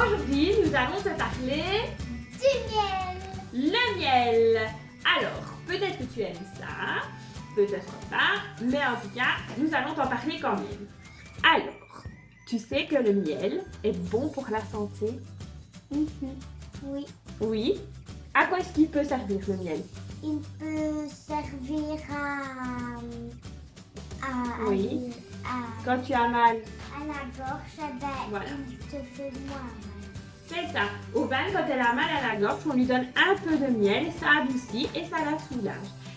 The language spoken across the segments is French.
Aujourd'hui, nous allons te parler du miel. le miel. Alors, peut-être que tu aimes ça, peut-être pas, mais en tout cas, nous allons t'en parler quand même. Alors, tu sais que le miel est bon pour la santé? Oui, Oui. À quoi est-ce qu'il peut servir le miel? il peut servir Oui. Quand tu as mal, à la gorge, ben, Voilà. il te fait moins mal. c'est ça. Aubane, quand elle a mal à la gorge, on lui donne un peu de miel, ça adoucit et ça la soulage.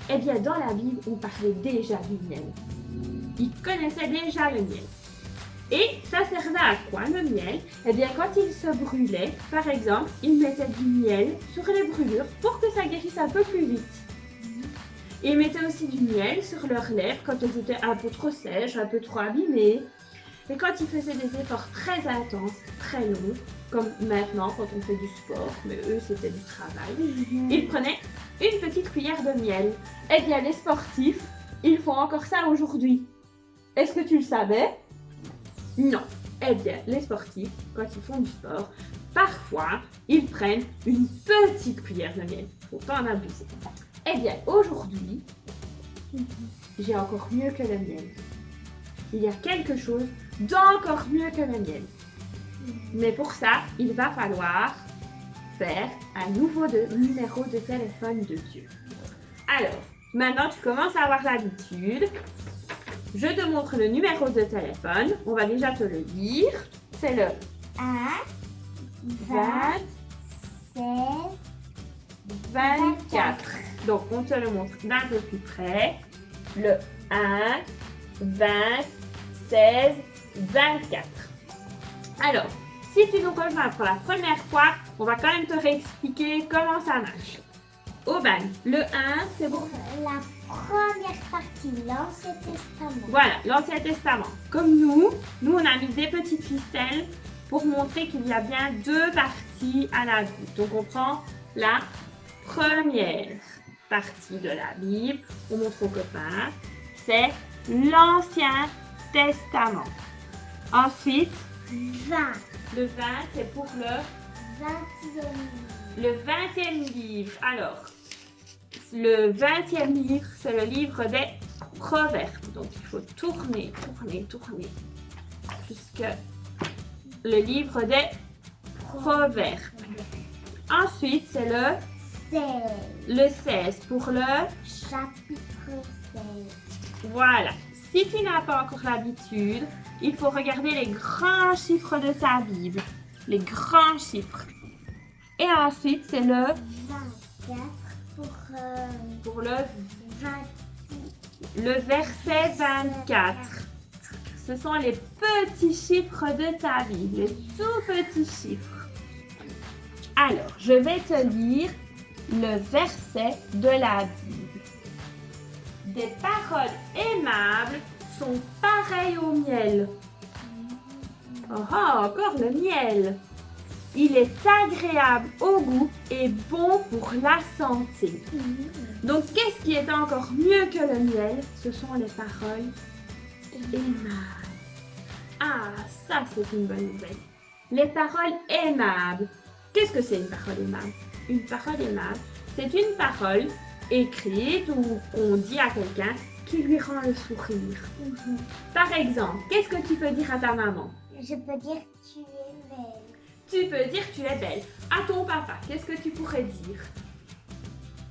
Eh bien, dans la Bible, on parlait déjà du miel. Ils connaissaient déjà le miel. Et ça servait à quoi le miel? Eh bien, quand il se brûlait, par exemple, ils mettaient du miel sur les brûlures pour que ça guérisse un peu plus vite. Ils mettaient aussi du miel sur leurs lèvres quand elles étaient un peu trop sèches, un peu trop abîmées. Et quand ils faisaient des efforts très intenses, très longs, comme maintenant quand on fait du sport, mais eux c'était du travail, ils prenaient une petite cuillère de miel. Eh bien, les sportifs, ils font encore ça aujourd'hui. Est-ce que tu le savais? Non. Eh bien, les sportifs, quand ils font du sport, parfois, ils prennent une petite cuillère de miel. Faut pas en abuser. Eh bien, aujourd'hui, j'ai encore mieux que le miel. Il y a quelque chose d'encore mieux que le miel. Mais pour ça, il va falloir faire un nouveau numéro de téléphone de Dieu. Alors, maintenant tu commences à avoir l'habitude. Je te montre le numéro de téléphone. On va déjà te le dire. C'est le 1, 20 16, 24. Donc, on te le montre d'un peu plus près. Le 1, 20, 16, 24. Alors, si tu nous rejoins pour la première fois, on va quand même te réexpliquer comment ça marche. Aubane, le 1, c'est pour... la première partie, l'Ancien Testament. Voilà, l'Ancien Testament. Comme nous on a mis des petites ficelles pour montrer qu'il y a bien deux parties à la Bible. Donc, on prend la première partie de la Bible, on montre aux copains, c'est l'Ancien Testament. Ensuite, 20, le 20, c'est pour 21, le 20e livre. Alors, le 20e livre, c'est le livre des Proverbes. Donc, il faut tourner jusqu'à le livre des Proverbes. Ensuite, c'est 16, le 16 pour le... chapitre 16. Voilà. Si tu n'as pas encore l'habitude, il faut regarder les grands chiffres de ta Bible. Les grands chiffres. Et ensuite, c'est le 24 pour le 20. verset 24. Ce sont les petits chiffres de ta Bible, les tout petits chiffres. Alors, je vais te lire le verset de la Bible. Des paroles aimables sont pareilles au miel. Oh, encore le miel. Il est agréable au goût et bon pour la santé. Donc, qu'est-ce qui est encore mieux que le miel? Ce sont les paroles aimables. Ah, ça c'est une bonne nouvelle. Les paroles aimables. Qu'est-ce que c'est une parole aimable? Une parole aimable, c'est une parole écrite ou qu'on dit à quelqu'un qui lui rend le sourire. Par exemple, qu'est-ce que tu peux dire à ta maman? Je peux dire tu es belle. Tu peux dire tu es belle. À ton papa, qu'est-ce que tu pourrais dire?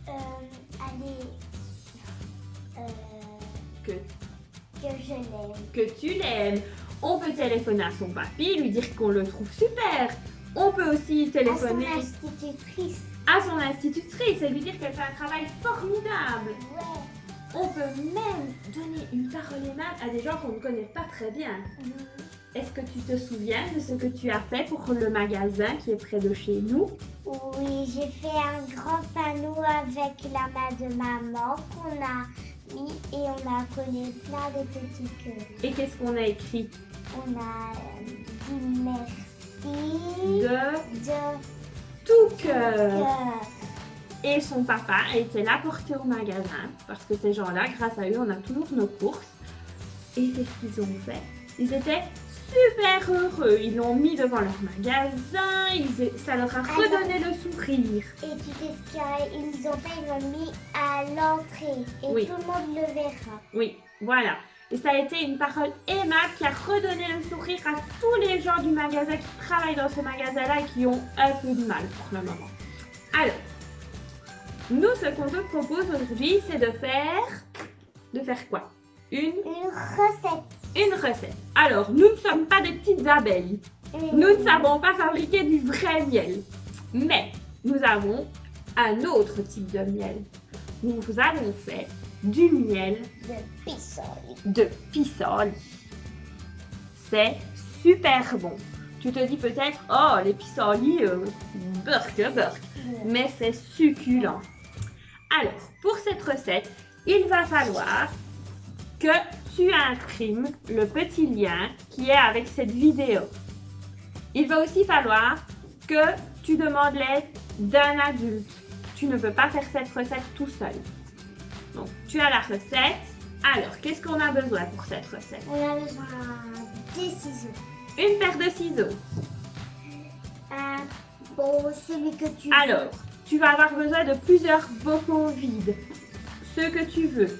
Allez, Que je l'aime. que tu l'aimes. On peut téléphoner à son papy, lui dire qu'on le trouve super. On peut aussi téléphoner À son institutrice. à son institutrice et lui dire qu'elle fait un travail formidable. Ouais. On peut même donner une parole aimable à des gens qu'on ne connaît pas très bien. Est-ce que tu te souviens de ce que tu as fait pour le magasin qui est près de chez nous? Oui, j'ai fait un grand panneau avec la main de maman qu'on a mis et on a collé plein de petits cœurs. Et qu'est-ce qu'on a écrit? On a dit merci De tout cœur. cœur. Et son papa a été là porter au magasin parce que ces gens-là, grâce à eux, on a toujours nos courses. Et qu'est-ce qu'ils ont fait? Ils étaient super heureux. Ils l'ont mis devant leur magasin, ça leur a redonné le sourire. Et tu sais ce qu'ils ont fait? Ils l'ont mis à l'entrée et Oui. tout le monde le verra. Oui, voilà. Et ça a été une parole aimable qui a redonné le sourire à tous les gens du magasin qui travaillent dans ce magasin-là et qui ont un peu de mal pour le moment. Alors, nous, ce qu'on te propose aujourd'hui, c'est de faire quoi? Une recette. Alors, nous ne sommes pas des petites abeilles. Nous ne savons pas fabriquer du vrai miel. Mais nous avons un autre type de miel. Nous avons fait du miel de pissenlit. C'est super bon. Tu te dis peut-être, oh, les pissenlits, burk. Mais c'est succulent. Alors, pour cette recette, il va falloir que tu imprimes le petit lien qui est avec cette vidéo. Il va aussi falloir que tu demandes l'aide d'un adulte. Tu ne peux pas faire cette recette tout seul. Donc, tu as la recette. Alors, qu'est-ce qu'on a besoin pour cette recette? On a besoin des ciseaux. Une paire de ciseaux. Celui que tu veux. Alors, tu vas avoir besoin de plusieurs bocaux vides. Ceux que tu veux.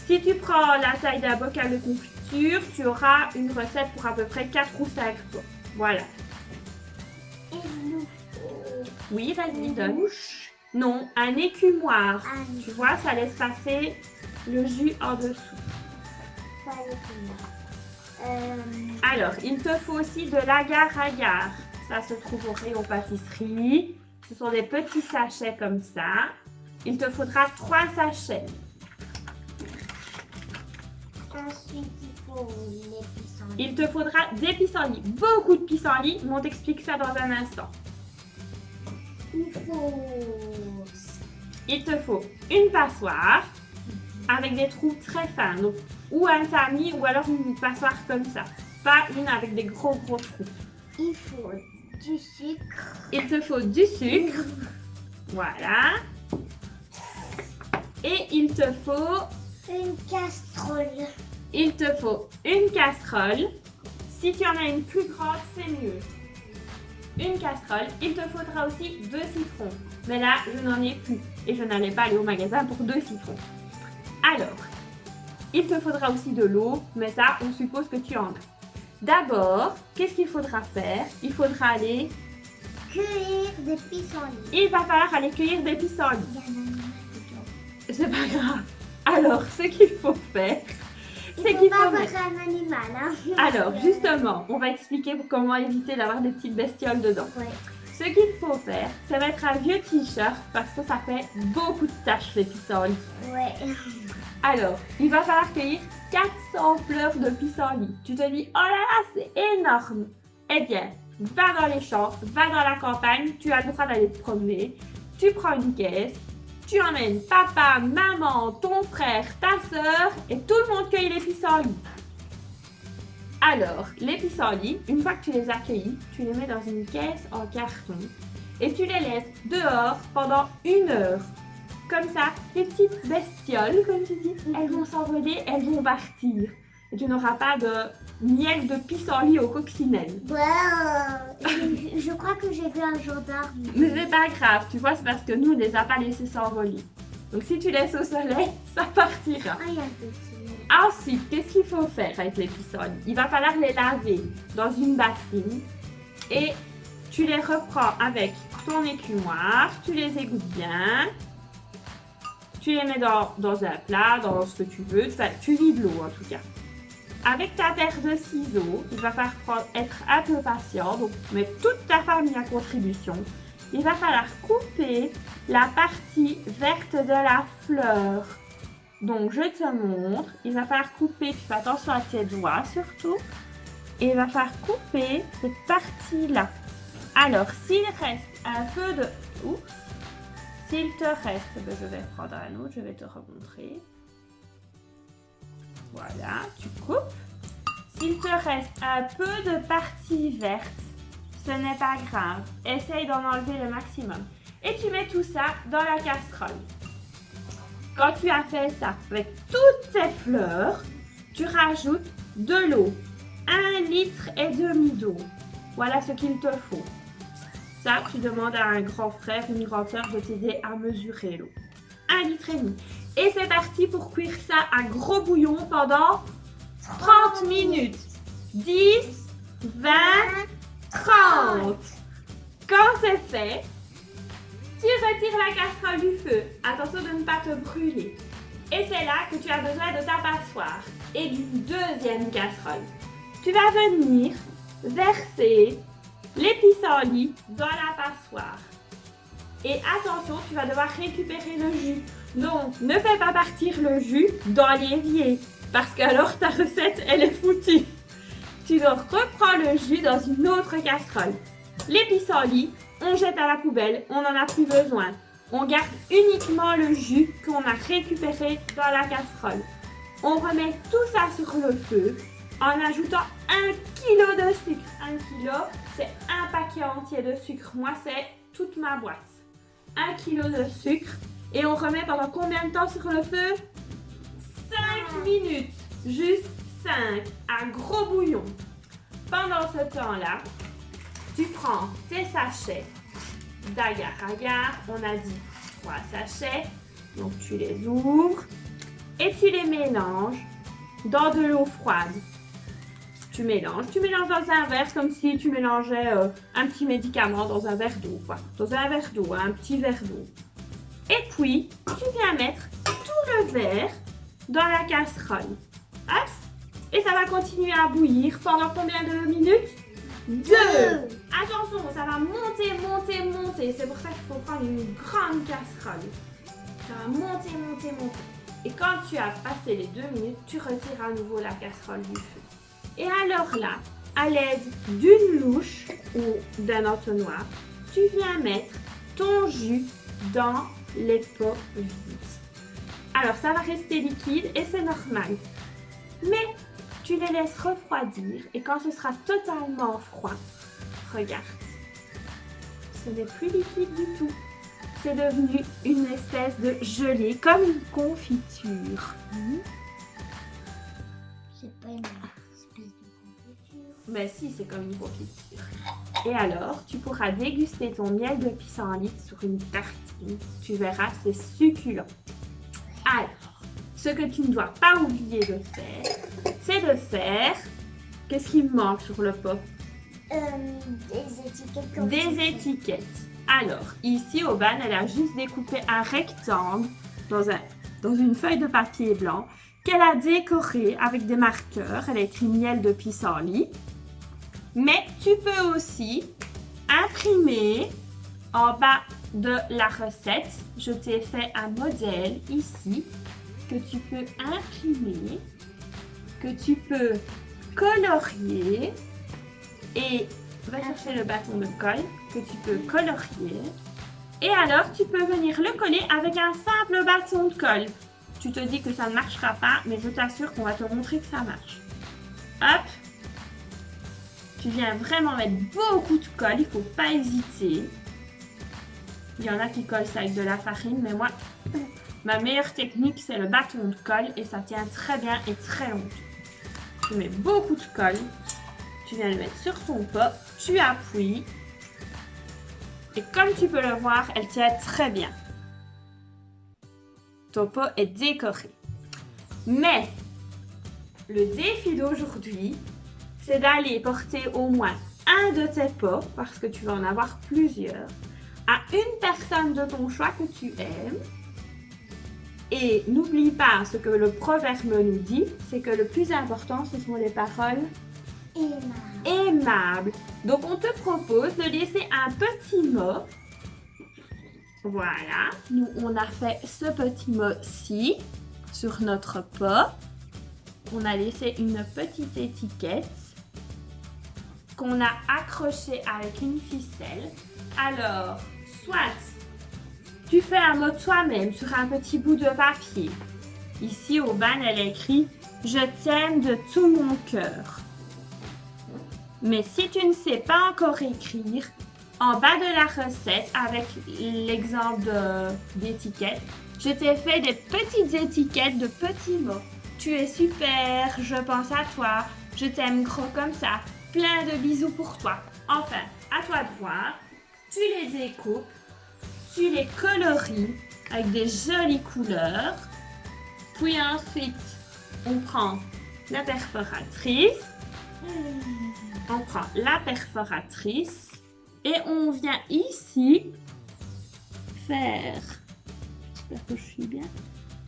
Si tu prends la taille d'un bocal de confiture, tu auras une recette pour à peu près 4 ou 5 fois. Voilà. Et il nous faut Oui, vas-y, une donne. bouche. Non, un écumoire. Un Tu vois, ça laisse passer le jus en dessous. Pas l'écumoire. Alors, il te faut aussi de l'agar-agar. Ça se trouve au rayon pâtisserie. Ce sont des petits sachets comme ça. Il te faudra 3 sachets. Ensuite, il faut les pissenlits. Il te faudra des pissenlits. Beaucoup de pissenlits, mais on t'explique ça dans un instant. Il te faut une passoire avec des trous très fins. Donc, ou un tamis ou alors une passoire comme ça. Pas une avec des gros trous. Il faut du sucre. Il te faut du sucre. Voilà. Et il te faut Une casserole. une casserole. Si tu en as une plus grande, c'est mieux. Une casserole. Il te faudra aussi 2 citrons. Mais là, je n'en ai plus. Et je n'allais pas aller au magasin pour 2 citrons. Alors, il te faudra aussi de l'eau. Mais ça, on suppose que tu en as. D'abord, qu'est-ce qu'il faudra faire? Il faudra aller... Cueillir des pissenlits. Il va falloir aller cueillir des pissenlits. C'est pas grave. Alors, ce qu'il faut faire, c'est qu'il faut mettre... un animal. Hein. Alors, justement, on va expliquer comment éviter d'avoir des petites bestioles dedans. Ouais. Ce qu'il faut faire, c'est mettre un vieux t-shirt parce que ça fait beaucoup de taches les pissenlits. Ouais. Alors, il va falloir cueillir 400 fleurs de pissenlit. Tu te dis, oh là là, c'est énorme. Eh bien, va dans les champs, va dans la campagne, tu as le droit d'aller te promener. Tu prends une caisse, tu emmènes papa, maman, ton frère, ta soeur et tout le monde cueille les pissenlits. Alors, les pissenlits, une fois que tu les as cueillis, tu les mets dans une caisse en carton et tu les laisses dehors pendant 1 heure. Comme ça, les petites bestioles, comme tu dis, elles vont s'envoler, elles vont partir. Et tu n'auras pas de miel de pissenlit aux coccinelles. Je crois que j'ai vu un gendarme. Mais c'est pas grave, tu vois, c'est parce que nous, on ne les a pas laissés s'envoler. Donc si tu laisses au soleil, ça partira. Ah, il y a un petit. Ensuite, qu'est-ce qu'il faut faire avec les pissenlits? Il va falloir les laver dans une bassine et tu les reprends avec ton écumoire, tu les égouttes bien, tu les mets dans un plat, dans ce que tu veux, tu vides l'eau en tout cas. Avec ta paire de ciseaux, il va falloir être un peu patient, donc mettre toute ta famille à contribution. Il va falloir couper la partie verte de la fleur. Donc je te montre, il va falloir couper, tu fais attention à tes doigts surtout, et il va falloir couper cette partie-là. Alors s'il reste un peu de... Oups, s'il te reste, je vais prendre un autre, je vais te remontrer. Voilà, tu coupes. S'il te reste un peu de partie verte, ce n'est pas grave. Essaye d'en enlever le maximum. Et tu mets tout ça dans la casserole. Quand tu as fait ça avec toutes ces fleurs, tu rajoutes de l'eau. 1,5 litre d'eau. Voilà ce qu'il te faut. Ça, tu demandes à un grand frère ou une grande sœur de t'aider à mesurer l'eau. 1,5 litre. Et c'est parti pour cuire ça à gros bouillon pendant 30 minutes. 10, 20, 30. Quand c'est fait, tu retires la casserole du feu. Attention de ne pas te brûler. Et c'est là que tu as besoin de ta passoire et d'une deuxième casserole. Tu vas venir verser les pissenlits dans la passoire. Et attention, tu vas devoir récupérer le jus. Donc, ne fais pas partir le jus dans l'évier, parce qu'alors ta recette, elle est foutue. Tu dois reprendre le jus dans une autre casserole. Les pissenlits, on jette à la poubelle, on n'en a plus besoin. On garde uniquement le jus qu'on a récupéré dans la casserole. On remet tout ça sur le feu en ajoutant 1 kg de sucre. 1 kg, c'est un paquet entier de sucre. Moi, c'est toute ma boîte. 1 kg de sucre. Et on remet pendant combien de temps sur le feu? 5 minutes. Juste 5. À gros bouillon. Pendant ce temps-là, tu prends tes sachets d'agar-agar. On a dit 3 sachets. Donc, tu les ouvres. Et tu les mélanges dans de l'eau froide. Tu mélanges dans un verre comme si tu mélangeais un petit médicament dans un verre d'eau, quoi. Dans un verre d'eau, un petit verre d'eau. Et puis, tu viens mettre tout le verre dans la casserole. Hop! Et ça va continuer à bouillir pendant combien de minutes? 2! Attention, ça va monter, monter, monter. C'est pour ça qu'il faut prendre une grande casserole. Ça va monter, monter, monter. Et quand tu as passé les 2 minutes, tu retires à nouveau la casserole du feu. Et alors là, à l'aide d'une louche ou d'un entonnoir, tu viens mettre ton jus dans les pots vides. Alors ça va rester liquide et c'est normal. Mais tu les laisses refroidir et quand ce sera totalement froid, regarde, ce n'est plus liquide du tout. C'est devenu une espèce de gelée, comme une confiture. C'est pas une espèce de confiture. Mais si, c'est comme une confiture. Et alors, tu pourras déguster ton miel de pissenlit sur une tartine. Tu verras, c'est succulent. Alors, ce que tu ne dois pas oublier de faire, c'est de faire... Qu'est-ce qui me manque sur le pot? Des étiquettes comme Des étiquettes. Alors, ici, Aubane, elle a juste découpé un rectangle dans une feuille de papier blanc qu'elle a décoré avec des marqueurs. Elle a écrit miel de pissenlit. Mais tu peux aussi imprimer en bas de la recette. Je t'ai fait un modèle ici que tu peux imprimer, que tu peux colorier et va chercher le bâton de colle que tu peux colorier. Et alors, tu peux venir le coller avec un simple bâton de colle. Tu te dis que ça ne marchera pas, mais je t'assure qu'on va te montrer que ça marche. Hop! Tu viens vraiment mettre beaucoup de colle, il ne faut pas hésiter. Il y en a qui collent ça avec de la farine, mais moi, ma meilleure technique, c'est le bâton de colle et ça tient très bien et très longtemps. Tu mets beaucoup de colle, tu viens le mettre sur ton pot, tu appuies et comme tu peux le voir, elle tient très bien. Ton pot est décoré. Mais le défi d'aujourd'hui, c'est d'aller porter au moins un de tes pots, parce que tu vas en avoir plusieurs, à une personne de ton choix que tu aimes. Et n'oublie pas ce que le proverbe nous dit, c'est que le plus important, ce sont les paroles aimables. Donc, on te propose de laisser un petit mot. Voilà, nous, on a fait ce petit mot-ci sur notre pot. On a laissé une petite étiquette qu'on a accrochée avec une ficelle. Alors, soit tu fais un mot toi-même sur un petit bout de papier. Ici, Aubane, elle a écrit « Je t'aime de tout mon cœur ». Mais si tu ne sais pas encore écrire, en bas de la recette, avec l'exemple d'étiquette, je t'ai fait des petites étiquettes de petits mots. Tu es super, je pense à toi, Je t'aime gros comme ça. Plein de bisous pour toi. Enfin, à toi de voir. Tu les découpes, tu les coloris avec des jolies couleurs. Puis ensuite, on prend la perforatrice. On prend la perforatrice et on vient ici faire, j'espère que je suis bien,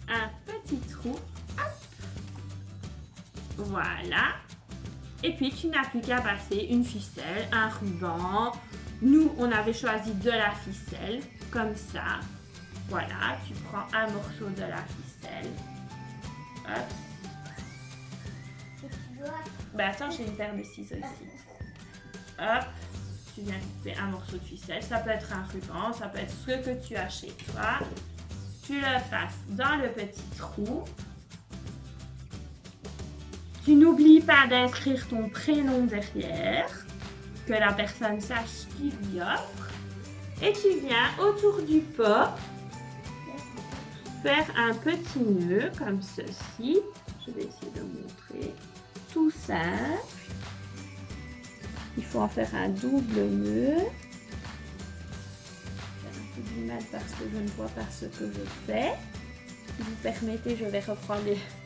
un petit trou. Hop. Voilà. Et puis tu n'as plus qu'à passer une ficelle, un ruban. Nous, on avait choisi de la ficelle, comme ça. Voilà, tu prends un morceau de la ficelle. Hop. Ben attends, j'ai une paire de ciseaux ici. Hop, tu viens couper un morceau de ficelle. Ça peut être un ruban, ça peut être ce que tu as chez toi. Tu le passes dans le petit trou. Tu n'oublies pas d'inscrire ton prénom derrière, que la personne sache ce qu'il lui offre. Et tu viens autour du pot faire un petit nœud comme ceci. Je vais essayer de montrer. Tout simple. Il faut en faire un double nœud. Je vais un peu du mal parce que je ne vois pas ce que je fais. Si vous permettez, je vais reprendre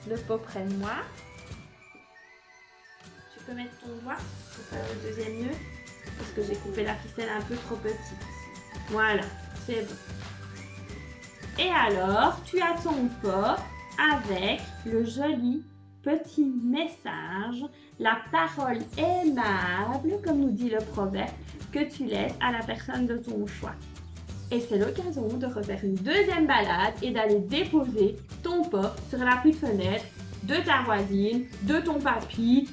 le pot près de moi. Tu peux mettre ton doigt pour faire le deuxième nœud parce que j'ai coupé la ficelle un peu trop petite. Voilà, c'est bon. Et alors, tu as ton pot avec le joli petit message, la parole aimable, comme nous dit le proverbe, que tu laisses à la personne de ton choix. Et c'est l'occasion de refaire une deuxième balade et d'aller déposer ton pot sur l'appui de fenêtre de ta voisine, de ton papy,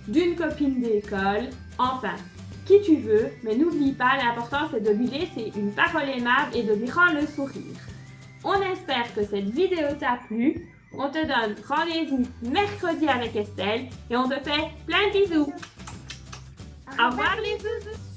d'une copine d'école, enfin, qui tu veux, mais n'oublie pas, l'important c'est de lui laisser une parole aimable et de lui rendre le sourire. On espère que cette vidéo t'a plu. On te donne rendez-vous mercredi avec Estelle et on te fait plein de bisous. Au revoir les zouzous.